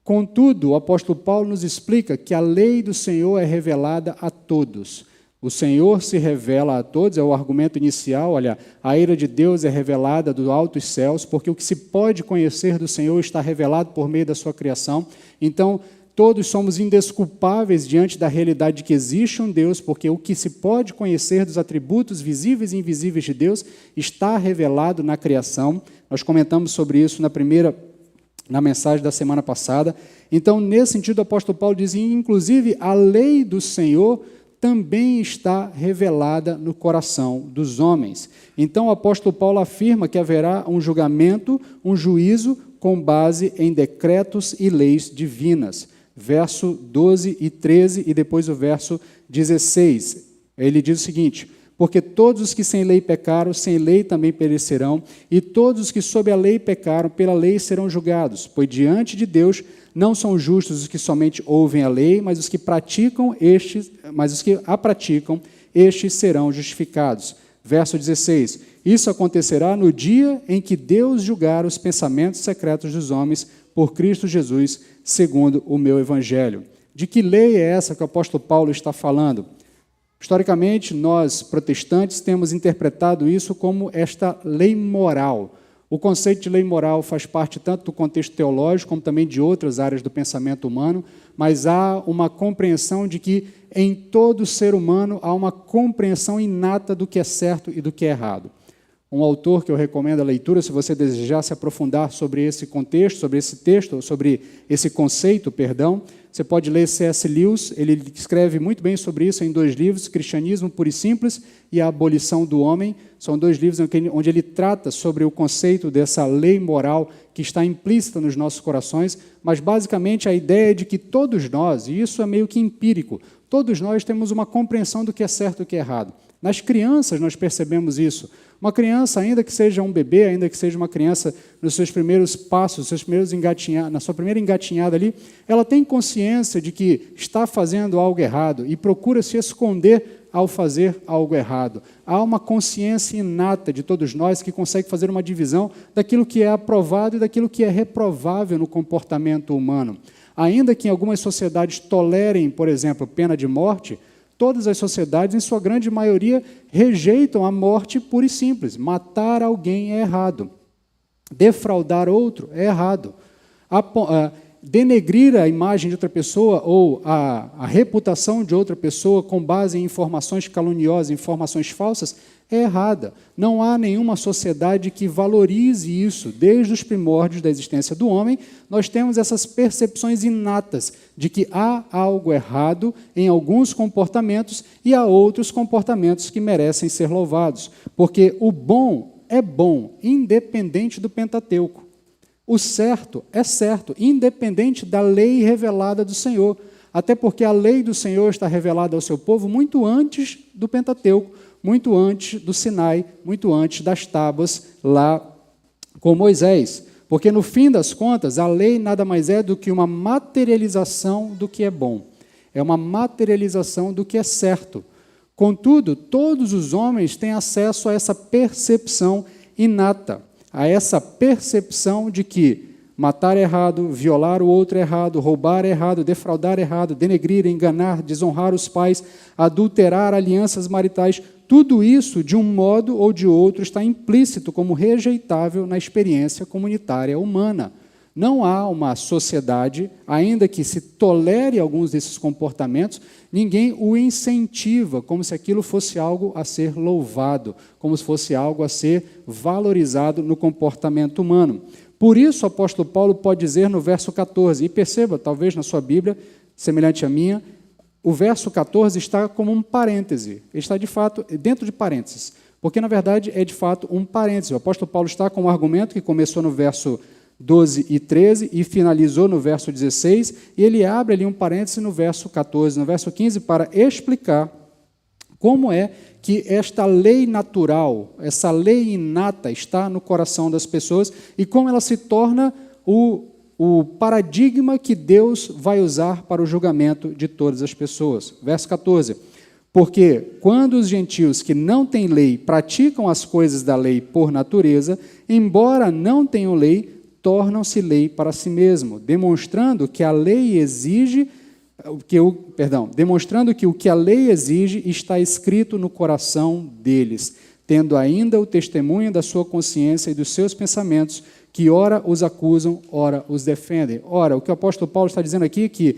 Contudo, o apóstolo Paulo nos explica que a lei do Senhor é revelada a todos. O Senhor se revela a todos, é o argumento inicial, olha, a ira de Deus é revelada dos altos céus, porque o que se pode conhecer do Senhor está revelado por meio da sua criação. Então, todos somos indesculpáveis diante da realidade de que existe um Deus, porque o que se pode conhecer dos atributos visíveis e invisíveis de Deus está revelado na criação. Nós comentamos sobre isso na mensagem da semana passada. Então, nesse sentido, o apóstolo Paulo diz, inclusive, a lei do Senhor também está revelada no coração dos homens. Então, o apóstolo Paulo afirma que haverá um julgamento, um juízo, com base em decretos e leis divinas. Verso 12 e 13 e depois o verso 16. Ele diz o seguinte, porque todos os que sem lei pecaram, sem lei também perecerão, e todos os que sob a lei pecaram, pela lei serão julgados, pois diante de Deus não são justos os que somente ouvem a lei, mas os que a praticam, estes serão justificados. Verso 16, isso acontecerá no dia em que Deus julgar os pensamentos secretos dos homens por Cristo Jesus, segundo o meu evangelho. De que lei é essa que o apóstolo Paulo está falando? Historicamente, nós, protestantes, temos interpretado isso como esta lei moral. O conceito de lei moral faz parte tanto do contexto teológico, como também de outras áreas do pensamento humano, mas há uma compreensão de que em todo ser humano há uma compreensão inata do que é certo e do que é errado. Um autor que eu recomendo a leitura, se você desejar se aprofundar sobre esse contexto, sobre esse texto, sobre esse conceito, você pode ler C.S. Lewis, ele escreve muito bem sobre isso em 2 livros, Cristianismo Puro e Simples e A Abolição do Homem. São 2 livros onde ele trata sobre o conceito dessa lei moral que está implícita nos nossos corações, mas basicamente a ideia é de que todos nós, e isso é meio que empírico, todos nós temos uma compreensão do que é certo e do que é errado. Nas crianças nós percebemos isso. Uma criança, ainda que seja um bebê, ainda que seja uma criança nos seus primeiros passos, na sua primeira engatinhada ali, ela tem consciência de que está fazendo algo errado e procura se esconder ao fazer algo errado. Há uma consciência inata de todos nós que consegue fazer uma divisão daquilo que é aprovado e daquilo que é reprovável no comportamento humano. Ainda que em algumas sociedades tolerem, por exemplo, pena de morte, todas as sociedades, em sua grande maioria, rejeitam a morte pura e simples. Matar alguém é errado. Defraudar outro é errado. Denegrir a imagem de outra pessoa ou a reputação de outra pessoa com base em informações caluniosas, informações falsas, é errada. Não há nenhuma sociedade que valorize isso. Desde os primórdios da existência do homem, nós temos essas percepções inatas de que há algo errado em alguns comportamentos e há outros comportamentos que merecem ser louvados. Porque o bom é bom, independente do Pentateuco. O certo é certo, independente da lei revelada do Senhor. Até porque a lei do Senhor está revelada ao seu povo muito antes do Pentateuco, muito antes do Sinai, muito antes das tábuas lá com Moisés. Porque, no fim das contas, a lei nada mais é do que uma materialização do que é bom. É uma materialização do que é certo. Contudo, todos os homens têm acesso a essa percepção inata, a essa percepção de que matar é errado, violar o outro é errado, roubar é errado, defraudar é errado, denegrir, enganar, desonrar os pais, adulterar alianças maritais, tudo isso, de um modo ou de outro, está implícito como rejeitável na experiência comunitária humana. Não há uma sociedade, ainda que se tolere alguns desses comportamentos, ninguém o incentiva como se aquilo fosse algo a ser louvado, como se fosse algo a ser valorizado no comportamento humano. Por isso, o apóstolo Paulo pode dizer no verso 14, e perceba, talvez na sua Bíblia, semelhante à minha, o verso 14 está como um parêntese, ele está de fato dentro de parênteses, porque na verdade é de fato um parêntese. O apóstolo Paulo está com um argumento que começou no verso 12 e 13 e finalizou no verso 16, e ele abre ali um parêntese no verso 14, no verso 15, para explicar como é que esta lei natural, essa lei inata está no coração das pessoas e como ela se torna o paradigma que Deus vai usar para o julgamento de todas as pessoas. Verso 14. Porque quando os gentios que não têm lei praticam as coisas da lei por natureza, embora não tenham lei, tornam-se lei para si mesmo, demonstrando que a lei exige demonstrando que o que a lei exige está escrito no coração deles, tendo ainda o testemunho da sua consciência e dos seus pensamentos, que ora os acusam, ora os defendem. Ora, o que o apóstolo Paulo está dizendo aqui é que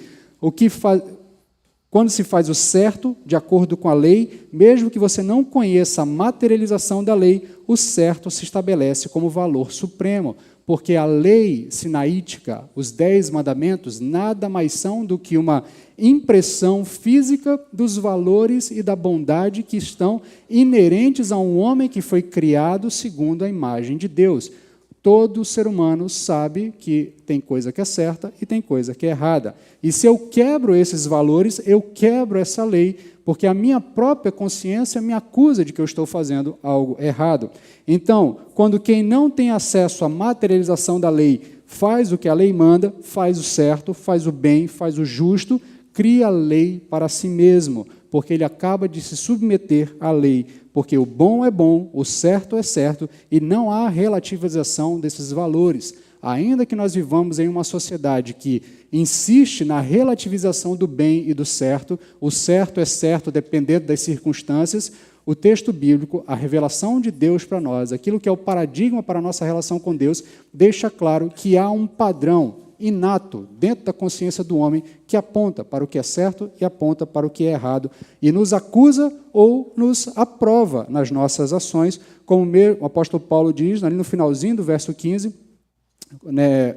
quando se faz o certo, de acordo com a lei, mesmo que você não conheça a materialização da lei, o certo se estabelece como valor supremo, porque a lei sinaítica, os 10 mandamentos, nada mais são do que uma impressão física dos valores e da bondade que estão inerentes a um homem que foi criado segundo a imagem de Deus. Todo ser humano sabe que tem coisa que é certa e tem coisa que é errada. E se eu quebro esses valores, eu quebro essa lei, porque a minha própria consciência me acusa de que eu estou fazendo algo errado. Então, quando quem não tem acesso à materialização da lei faz o que a lei manda, faz o certo, faz o bem, faz o justo, cria a lei para si mesmo, porque ele acaba de se submeter à lei, porque o bom é bom, o certo é certo, e não há relativização desses valores. Ainda que nós vivamos em uma sociedade que insiste na relativização do bem e do certo, o certo é certo dependendo das circunstâncias, o texto bíblico, a revelação de Deus para nós, aquilo que é o paradigma para a nossa relação com Deus, deixa claro que há um padrão inato dentro da consciência do homem que aponta para o que é certo e aponta para o que é errado e nos acusa ou nos aprova nas nossas ações, como o apóstolo Paulo diz ali no finalzinho do verso 15,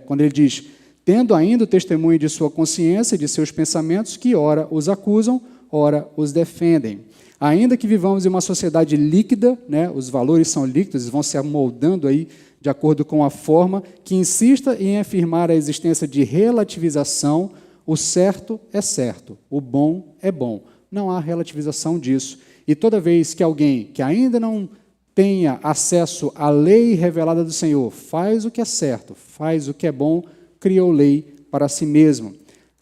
quando ele diz, tendo ainda o testemunho de sua consciência e de seus pensamentos, que ora os acusam, ora os defendem. Ainda que vivamos em uma sociedade líquida, os valores são líquidos, vão se amoldando aí de acordo com a forma, que insista em afirmar a existência de relativização, o certo é certo, o bom é bom. Não há relativização disso. E toda vez que alguém que ainda não tenha acesso à lei revelada do Senhor, faz o que é certo, faz o que é bom, criou lei para si mesmo.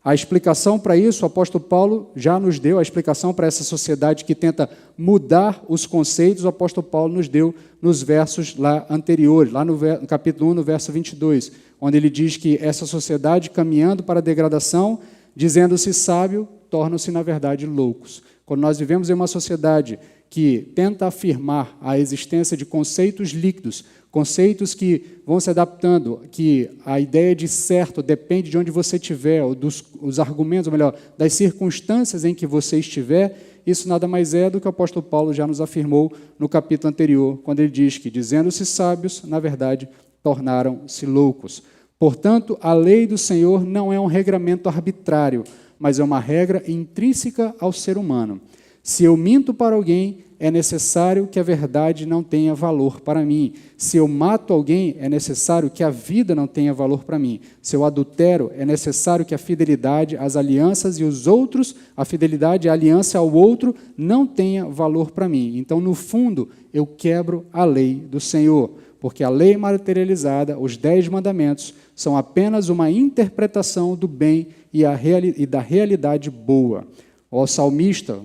A explicação para isso, o apóstolo Paulo já nos deu, a explicação para essa sociedade que tenta mudar os conceitos, o apóstolo Paulo nos deu nos versos lá anteriores, lá no capítulo 1, no verso 22, onde ele diz que essa sociedade, caminhando para a degradação, dizendo-se sábio, tornam-se, na verdade, loucos. Quando nós vivemos em uma sociedade que tenta afirmar a existência de conceitos líquidos, conceitos que vão se adaptando, que a ideia de certo depende de onde você estiver, ou os argumentos, ou melhor, das circunstâncias em que você estiver, isso nada mais é do que o apóstolo Paulo já nos afirmou no capítulo anterior, quando ele diz que, dizendo-se sábios, na verdade, tornaram-se loucos. Portanto, a lei do Senhor não é um regramento arbitrário, mas é uma regra intrínseca ao ser humano. Se eu minto para alguém, é necessário que a verdade não tenha valor para mim. Se eu mato alguém, é necessário que a vida não tenha valor para mim. Se eu adultero, é necessário que a fidelidade às alianças e os outros, a fidelidade e a aliança ao outro, não tenha valor para mim. Então, no fundo, eu quebro a lei do Senhor, porque a lei materializada, os 10 mandamentos, são apenas uma interpretação do bem e da realidade boa. O salmista,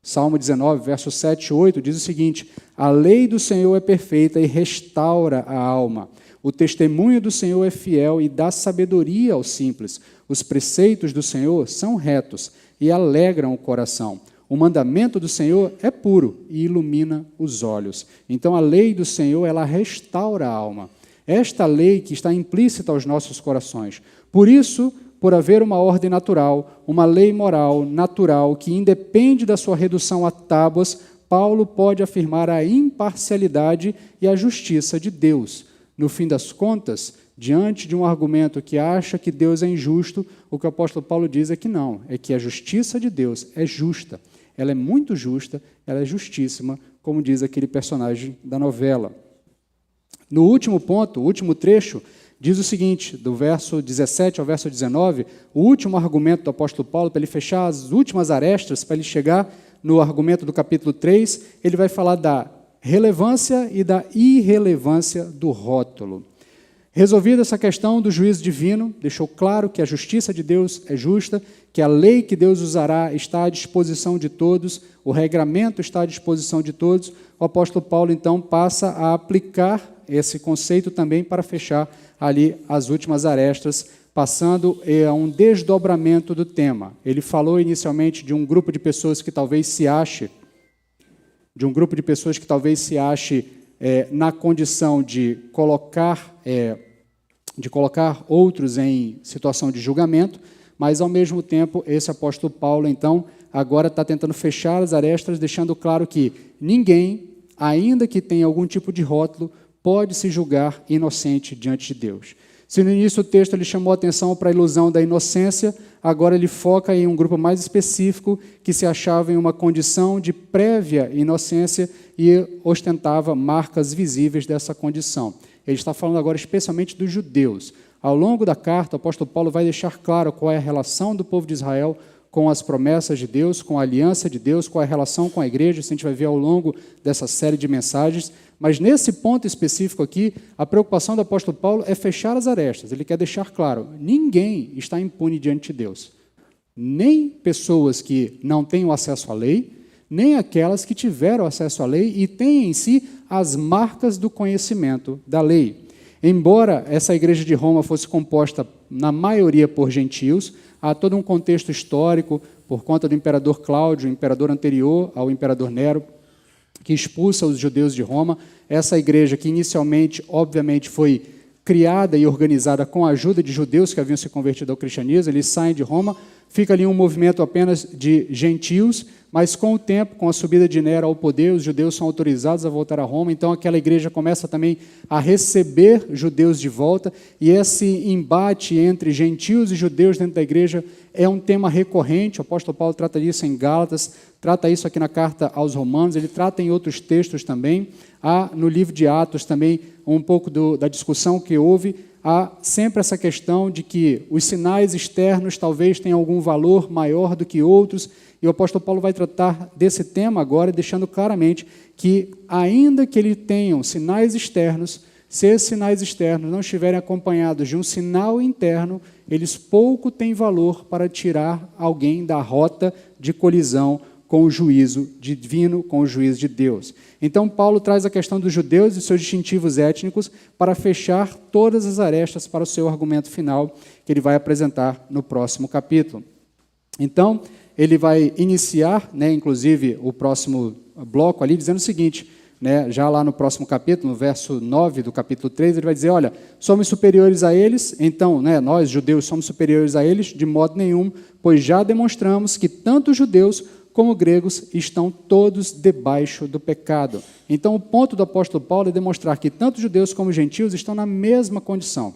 Salmo 19, versos 7 e 8, diz o seguinte: a lei do Senhor é perfeita e restaura a alma. O testemunho do Senhor é fiel e dá sabedoria aos simples. Os preceitos do Senhor são retos e alegram o coração. O mandamento do Senhor é puro e ilumina os olhos. Então, a lei do Senhor, ela restaura a alma. Esta lei que está implícita aos nossos corações. Por isso, por haver uma ordem natural, uma lei moral natural que independe da sua redução a tábuas, Paulo pode afirmar a imparcialidade e a justiça de Deus. No fim das contas, diante de um argumento que acha que Deus é injusto, o que o apóstolo Paulo diz é que não, é que a justiça de Deus é justa. Ela é muito justa, ela é justíssima, como diz aquele personagem da novela. No último ponto, o último trecho, diz o seguinte, do verso 17 ao verso 19, o último argumento do apóstolo Paulo, para ele fechar as últimas arestas, para ele chegar no argumento do capítulo 3, ele vai falar da relevância e da irrelevância do rótulo. Resolvida essa questão do juízo divino, deixou claro que a justiça de Deus é justa, que a lei que Deus usará está à disposição de todos, o regramento está à disposição de todos, o apóstolo Paulo, então, passa a aplicar esse conceito também para fechar ali as últimas arestas, passando a um desdobramento do tema. Ele falou inicialmente de um grupo de pessoas que talvez se ache, na condição de colocar outros em situação de julgamento, mas, ao mesmo tempo, esse apóstolo Paulo, então, agora está tentando fechar as arestas, deixando claro que ninguém, ainda que tenha algum tipo de rótulo, pode se julgar inocente diante de Deus. Se no início do texto ele chamou a atenção para a ilusão da inocência, agora ele foca em um grupo mais específico que se achava em uma condição de prévia inocência e ostentava marcas visíveis dessa condição. Ele está falando agora especialmente dos judeus. Ao longo da carta, o apóstolo Paulo vai deixar claro qual é a relação do povo de Israel com as promessas de Deus, com a aliança de Deus, qual é a relação com a igreja, isso a gente vai ver ao longo dessa série de mensagens. Mas nesse ponto específico aqui, a preocupação do apóstolo Paulo é fechar as arestas. Ele quer deixar claro, ninguém está impune diante de Deus. Nem pessoas que não têm o acesso à lei, nem aquelas que tiveram acesso à lei e têm em si as marcas do conhecimento da lei. Embora essa igreja de Roma fosse composta, na maioria, por gentios, há todo um contexto histórico, por conta do imperador Cláudio, o imperador anterior ao imperador Nero, que expulsa os judeus de Roma. Essa igreja, que inicialmente, obviamente, foi criada e organizada com a ajuda de judeus que haviam se convertido ao cristianismo, eles saem de Roma, fica ali um movimento apenas de gentios, mas com o tempo, com a subida de Nero ao poder, os judeus são autorizados a voltar a Roma, então aquela igreja começa também a receber judeus de volta, e esse embate entre gentios e judeus dentro da igreja é um tema recorrente. O apóstolo Paulo trata disso em Gálatas, trata isso aqui na carta aos Romanos, ele trata em outros textos também. Há no livro de Atos também um pouco da discussão que houve. Há sempre essa questão de que os sinais externos talvez tenham algum valor maior do que outros, e o apóstolo Paulo vai tratar desse tema agora, deixando claramente que, ainda que ele tenham sinais externos, se esses sinais externos não estiverem acompanhados de um sinal interno, eles pouco têm valor para tirar alguém da rota de colisão com o juízo divino, com o juízo de Deus. Então, Paulo traz a questão dos judeus e seus distintivos étnicos para fechar todas as arestas para o seu argumento final, que ele vai apresentar no próximo capítulo. Então, ele vai iniciar, inclusive, o próximo bloco ali, dizendo o seguinte, já lá no próximo capítulo, no verso 9 do capítulo 3, ele vai dizer, olha, somos superiores a eles, então, nós, judeus, somos superiores a eles, de modo nenhum, pois já demonstramos que tanto os judeus como gregos estão todos debaixo do pecado. Então, o ponto do apóstolo Paulo é demonstrar que tanto judeus como gentios estão na mesma condição.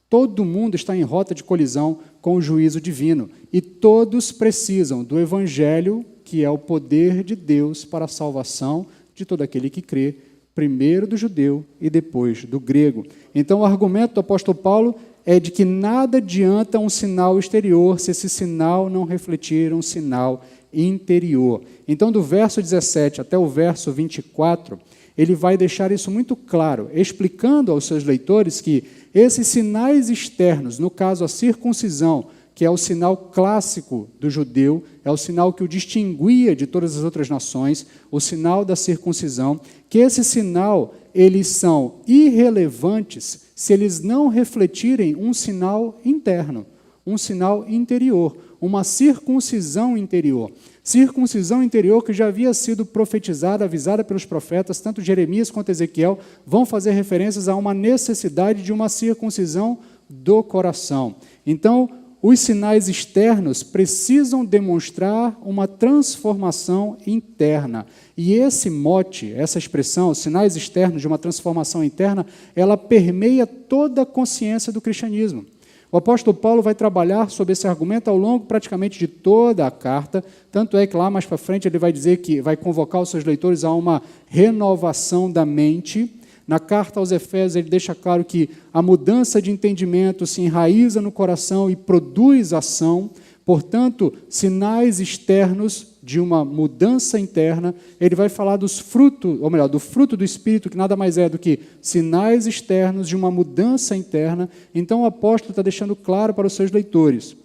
Todo mundo está em rota de colisão com o juízo divino e todos precisam do evangelho, que é o poder de Deus para a salvação de todo aquele que crê, primeiro do judeu e depois do grego. Então, o argumento do apóstolo Paulo é de que nada adianta um sinal exterior se esse sinal não refletir um sinal interior. Então, do verso 17 até o verso 24, ele vai deixar isso muito claro, explicando aos seus leitores que esses sinais externos, no caso a circuncisão, que é o sinal clássico do judeu, é o sinal que o distinguia de todas as outras nações, o sinal da circuncisão, que esse sinal, eles são irrelevantes se eles não refletirem um sinal interno, um sinal interior, uma circuncisão interior. Circuncisão interior que já havia sido profetizada, avisada pelos profetas, tanto Jeremias quanto Ezequiel, vão fazer referências a uma necessidade de uma circuncisão do coração. Então, os sinais externos precisam demonstrar uma transformação interna. E esse mote, essa expressão, sinais externos de uma transformação interna, ela permeia toda a consciência do cristianismo. O apóstolo Paulo vai trabalhar sobre esse argumento ao longo praticamente de toda a carta, tanto é que lá mais para frente ele vai dizer que vai convocar os seus leitores a uma renovação da mente. Na carta aos Efésios, ele deixa claro que a mudança de entendimento se enraiza no coração e produz ação. Portanto, sinais externos de uma mudança interna. Ele vai falar dos frutos, ou melhor, do fruto do Espírito, que nada mais é do que sinais externos de uma mudança interna. Então, o apóstolo está deixando claro para os seus leitores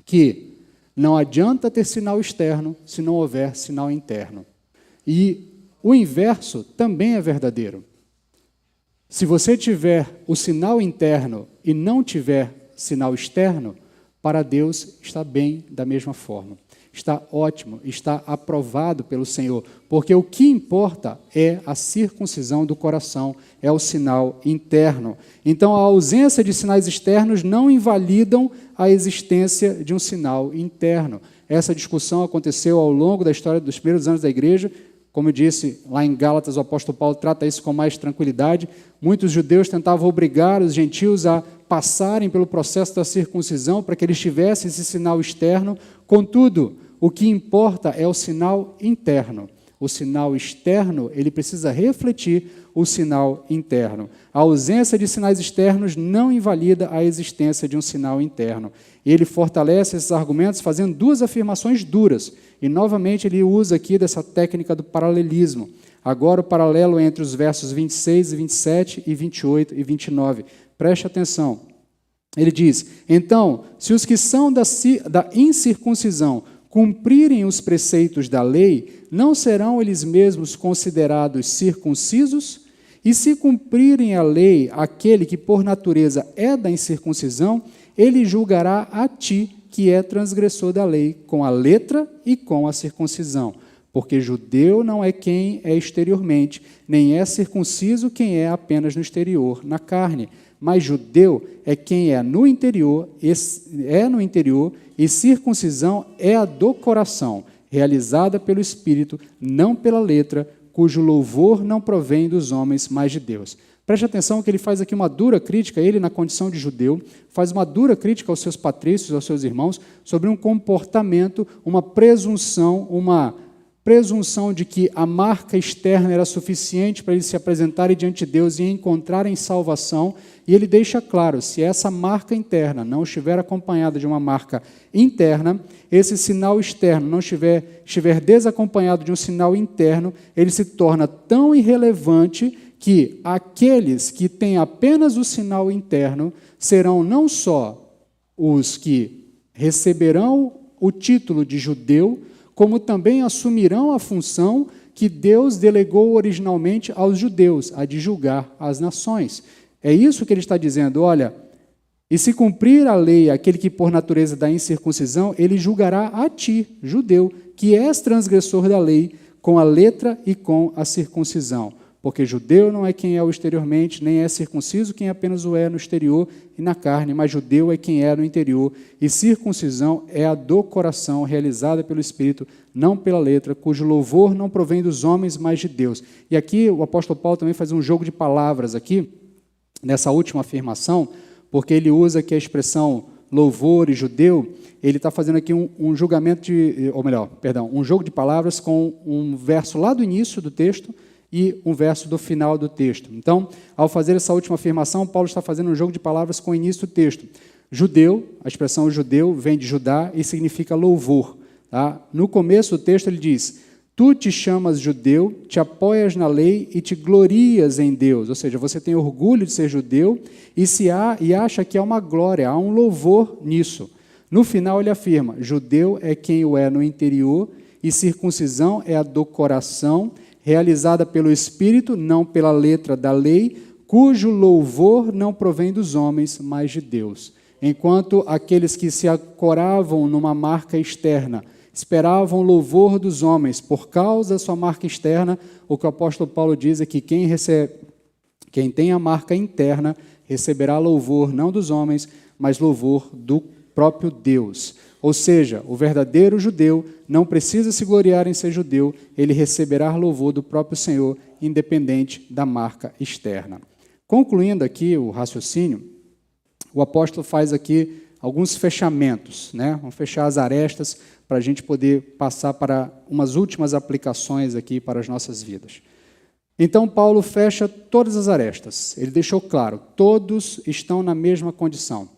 que não adianta ter sinal externo se não houver sinal interno. E o inverso também é verdadeiro. Se você tiver o sinal interno e não tiver sinal externo, para Deus está bem da mesma forma. Está ótimo, está aprovado pelo Senhor, porque o que importa é a circuncisão do coração, é o sinal interno. Então, a ausência de sinais externos não invalidam a existência de um sinal interno. Essa discussão aconteceu ao longo da história dos primeiros anos da igreja. Como eu disse, lá em Gálatas, o apóstolo Paulo trata isso com mais tranquilidade. Muitos judeus tentavam obrigar os gentios a passarem pelo processo da circuncisão para que eles tivessem esse sinal externo. Contudo, o que importa é o sinal interno. O sinal externo, ele precisa refletir o sinal interno. A ausência de sinais externos não invalida a existência de um sinal interno. Ele fortalece esses argumentos fazendo duas afirmações duras. E, novamente, ele usa aqui dessa técnica do paralelismo. Agora, o paralelo entre os versos 26 e 27 e 28 e 29. Preste atenção. Ele diz, então, se os que são da incircuncisão cumprirem os preceitos da lei, não serão eles mesmos considerados circuncisos? E se cumprirem a lei aquele que por natureza é da incircuncisão, ele julgará a ti, que é transgressor da lei, com a letra e com a circuncisão. Porque judeu não é quem é exteriormente, nem é circunciso quem é apenas no exterior, na carne. Mas judeu é quem é no interior, e circuncisão é a do coração, realizada pelo Espírito, não pela letra, cujo louvor não provém dos homens, mas de Deus. Preste atenção que ele faz aqui uma dura crítica, ele na condição de judeu, faz uma dura crítica aos seus patrícios, aos seus irmãos, sobre um comportamento, uma presunção de que a marca externa era suficiente para eles se apresentarem diante de Deus e encontrarem salvação, e ele deixa claro, se essa marca interna não estiver acompanhada de uma marca interna, esse sinal externo não estiver desacompanhado de um sinal interno, ele se torna tão irrelevante que aqueles que têm apenas o sinal interno serão não só os que receberão o título de judeu, como também assumirão a função que Deus delegou originalmente aos judeus, a de julgar as nações. É isso que ele está dizendo, olha, e se cumprir a lei aquele que por natureza da incircuncisão, ele julgará a ti, judeu, que és transgressor da lei, com a letra e com a circuncisão. Porque judeu não é quem é o exteriormente, nem é circunciso quem apenas o é no exterior e na carne, mas judeu é quem é no interior, e circuncisão é a do coração, realizada pelo Espírito, não pela letra, cujo louvor não provém dos homens, mas de Deus. E aqui o apóstolo Paulo também faz um jogo de palavras aqui, nessa última afirmação, porque ele usa aqui a expressão louvor e judeu, ele está fazendo aqui um julgamento um jogo de palavras com um verso lá do início do texto e um verso do final do texto. Então, ao fazer essa última afirmação, Paulo está fazendo um jogo de palavras com o início do texto. Judeu, a expressão judeu vem de Judá e significa louvor. Tá? No começo do texto ele diz: tu te chamas judeu, te apoias na lei e te glorias em Deus. Ou seja, você tem orgulho de ser judeu e acha que há uma glória, há um louvor nisso. No final ele afirma: judeu é quem o é no interior e circuncisão é a do coração, realizada pelo Espírito, não pela letra da lei, cujo louvor não provém dos homens, mas de Deus. Enquanto aqueles que se ancoravam numa marca externa esperavam o louvor dos homens por causa da sua marca externa, o que o apóstolo Paulo diz é que quem tem a marca interna receberá louvor não dos homens, mas louvor do próprio Deus. Ou seja, o verdadeiro judeu não precisa se gloriar em ser judeu, ele receberá louvor do próprio Senhor, independente da marca externa. Concluindo aqui o raciocínio, o apóstolo faz aqui alguns fechamentos, né? Vamos fechar as arestas para a gente poder passar para umas últimas aplicações aqui para as nossas vidas. Então, Paulo fecha todas as arestas. Ele deixou claro, todos estão na mesma condição.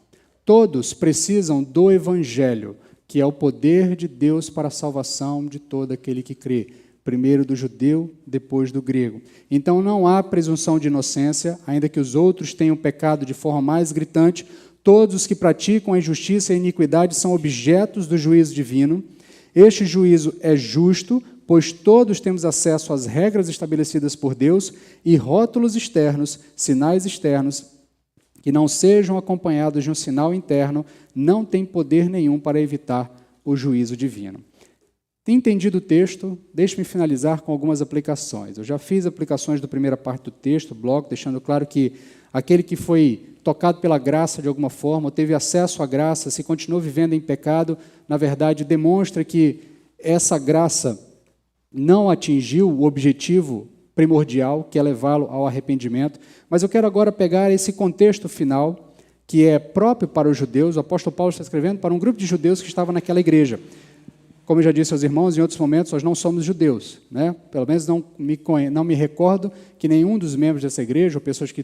Todos precisam do Evangelho, que é o poder de Deus para a salvação de todo aquele que crê. Primeiro do judeu, depois do grego. Então não há presunção de inocência, ainda que os outros tenham pecado de forma mais gritante, todos os que praticam a injustiça e a iniquidade são objetos do juízo divino. Este juízo é justo, pois todos temos acesso às regras estabelecidas por Deus e rótulos externos, sinais externos, que não sejam acompanhados de um sinal interno, não têm poder nenhum para evitar o juízo divino. Tem entendido o texto? Deixe-me finalizar com algumas aplicações. Eu já fiz aplicações da primeira parte do texto, bloco, deixando claro que aquele que foi tocado pela graça de alguma forma, ou teve acesso à graça, se continuou vivendo em pecado, na verdade demonstra que essa graça não atingiu o objetivo primordial, que é levá-lo ao arrependimento. Mas eu quero agora pegar esse contexto final, que é próprio para os judeus. O apóstolo Paulo está escrevendo para um grupo de judeus que estava naquela igreja. Como eu já disse aos irmãos, em outros momentos, nós não somos judeus, né? Pelo menos não me recordo que nenhum dos membros dessa igreja, ou pessoas que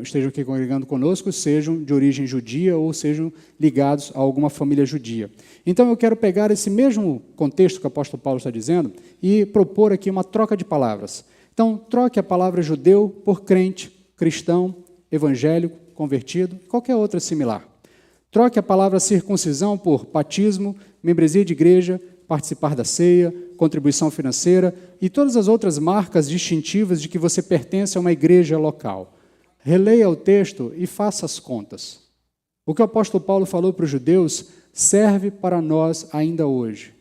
estejam aqui congregando conosco, sejam de origem judia ou sejam ligados a alguma família judia. Então, eu quero pegar esse mesmo contexto que o apóstolo Paulo está dizendo e propor aqui uma troca de palavras. Então, troque a palavra judeu por crente, cristão, evangélico, convertido, qualquer outra similar. Troque a palavra circuncisão por batismo, membresia de igreja, participar da ceia, contribuição financeira e todas as outras marcas distintivas de que você pertence a uma igreja local. Releia o texto e faça as contas. O que o apóstolo Paulo falou para os judeus serve para nós ainda hoje.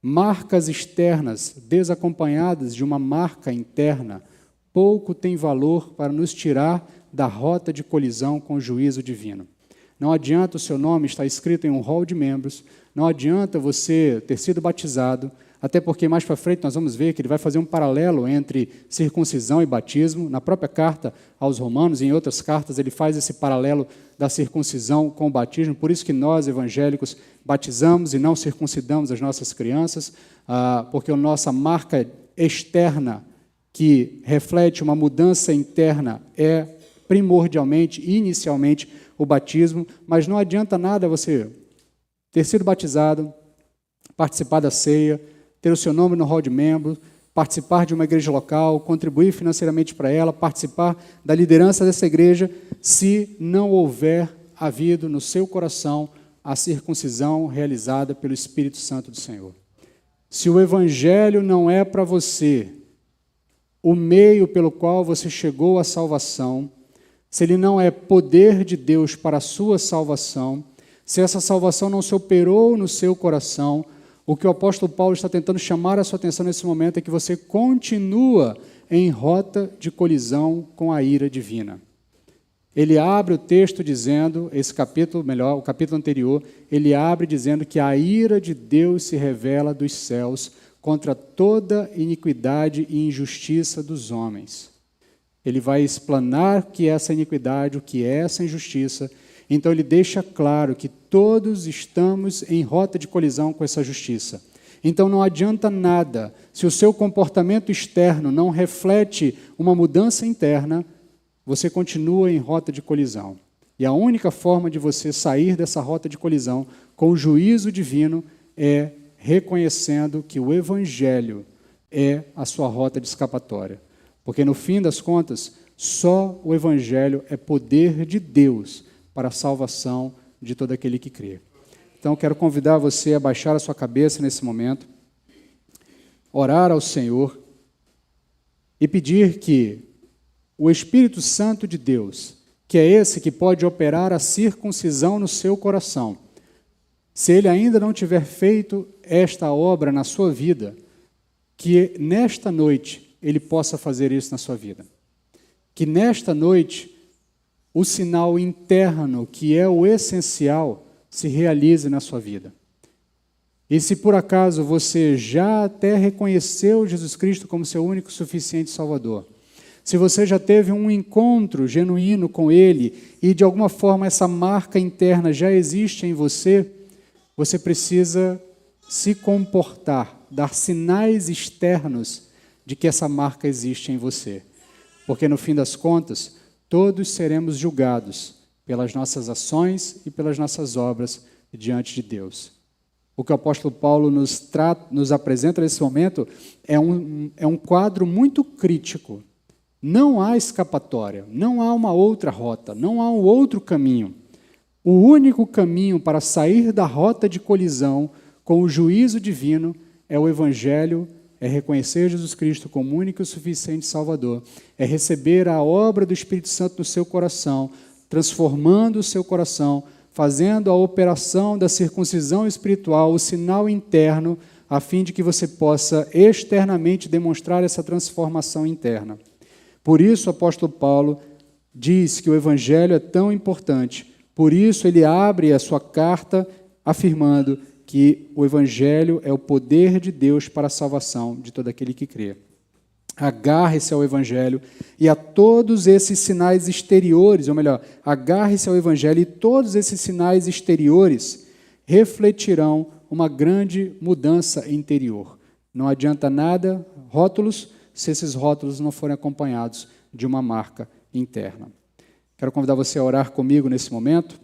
Marcas externas desacompanhadas de uma marca interna pouco tem valor para nos tirar da rota de colisão com o juízo divino. Não adianta o seu nome estar escrito em um rol de membros, não adianta você ter sido batizado, até porque mais para frente nós vamos ver que ele vai fazer um paralelo entre circuncisão e batismo. Na própria carta aos Romanos e em outras cartas ele faz esse paralelo da circuncisão com o batismo, por isso que nós, evangélicos, batizamos e não circuncidamos as nossas crianças, porque a nossa marca externa, que reflete uma mudança interna, é primordialmente, inicialmente, o batismo, mas não adianta nada você ter sido batizado, participar da ceia, ter o seu nome no hall de membros, participar de uma igreja local, contribuir financeiramente para ela, participar da liderança dessa igreja, se não houver havido no seu coração a circuncisão realizada pelo Espírito Santo do Senhor. Se o Evangelho não é para você o meio pelo qual você chegou à salvação, se ele não é poder de Deus para a sua salvação, se essa salvação não se operou no seu coração, o que o apóstolo Paulo está tentando chamar a sua atenção nesse momento é que você continua em rota de colisão com a ira divina. Ele abre o texto dizendo, o capítulo anterior, ele abre dizendo que a ira de Deus se revela dos céus contra toda iniquidade e injustiça dos homens. Ele vai explanar o que é essa iniquidade, o que é essa injustiça. Então ele deixa claro que todos estamos em rota de colisão com essa justiça. Então não adianta nada se o seu comportamento externo não reflete uma mudança interna, você continua em rota de colisão. E a única forma de você sair dessa rota de colisão com o juízo divino é reconhecendo que o Evangelho é a sua rota de escapatória. Porque, no fim das contas, só o Evangelho é poder de Deus para a salvação de todo aquele que crê. Então, quero convidar você a baixar a sua cabeça nesse momento, orar ao Senhor e pedir que o Espírito Santo de Deus, que é esse que pode operar a circuncisão no seu coração, se ele ainda não tiver feito esta obra na sua vida, que nesta noite ele possa fazer isso na sua vida. Que nesta noite o sinal interno, que é o essencial, se realize na sua vida. E se por acaso você já até reconheceu Jesus Cristo como seu único e suficiente Salvador, se você já teve um encontro genuíno com Ele e de alguma forma essa marca interna já existe em você, você precisa se comportar, dar sinais externos de que essa marca existe em você. Porque no fim das contas, todos seremos julgados pelas nossas ações e pelas nossas obras diante de Deus. O que o apóstolo Paulo nos apresenta nesse momento é um quadro muito crítico. Não há escapatória, não há uma outra rota, não há um outro caminho. O único caminho para sair da rota de colisão com o juízo divino é o Evangelho, é reconhecer Jesus Cristo como único e suficiente Salvador, é receber a obra do Espírito Santo no seu coração, transformando o seu coração, fazendo a operação da circuncisão espiritual, o sinal interno, a fim de que você possa externamente demonstrar essa transformação interna. Por isso o apóstolo Paulo diz que o Evangelho é tão importante, por isso ele abre a sua carta afirmando que o Evangelho é o poder de Deus para a salvação de todo aquele que crê. Agarre-se ao Evangelho e a todos esses sinais exteriores, ou melhor, agarre-se ao Evangelho e todos esses sinais exteriores refletirão uma grande mudança interior. Não adianta nada rótulos se esses rótulos não forem acompanhados de uma marca interna. Quero convidar você a orar comigo nesse momento.